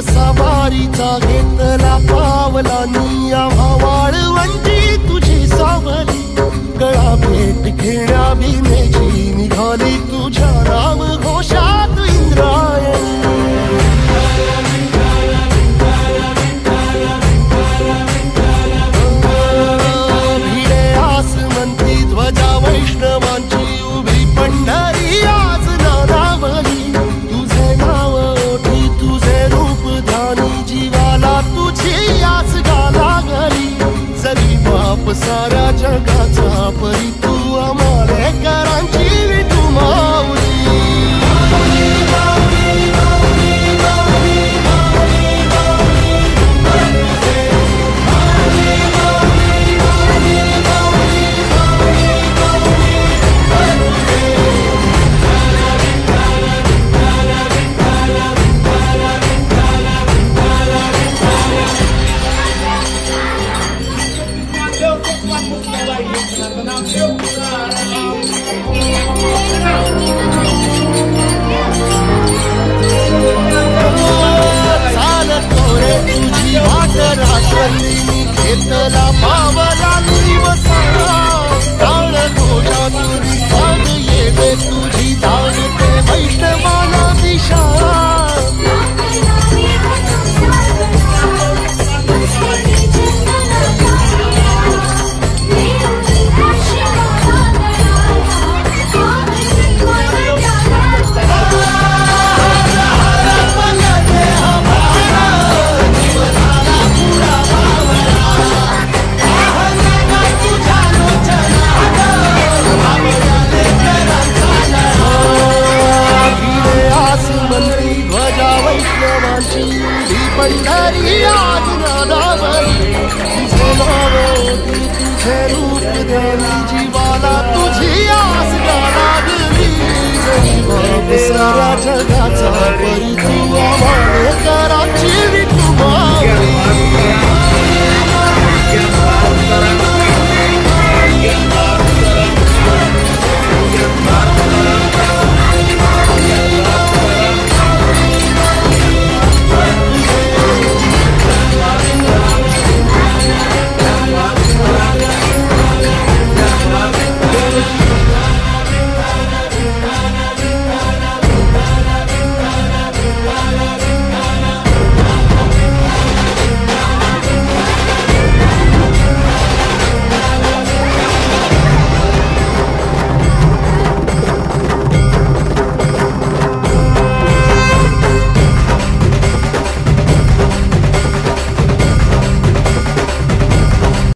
सवारीचा घेतला पावलांनी आम्हा वाळवंटी तुझी सावली गळा भेट घेण्या भीमेची निघाली तुझ्या राम घोषात इंद्रायणी भिडे आसमंती ध्वजा वैष्णवांची उभी पंढरी आज नानावली तुझे नाव ओठी तुझे रूप ध्यानी जीवाला तुझी आस गाला गली जरी बाप साऱ्या जगाचा परी तू आमालेकरांची विठू माऊली घेतला पावला निवसाला ताळ घोषा तुझी साध येते तुझी दान ते वैष्णवाला दिशा पंढरी आज नादावली तुझे नाव ओठी तुझे रूप ध्यानी जीवाला तुझी आस लागली जरी बाप साऱ्या जगाचा परी तू आमालेकरांची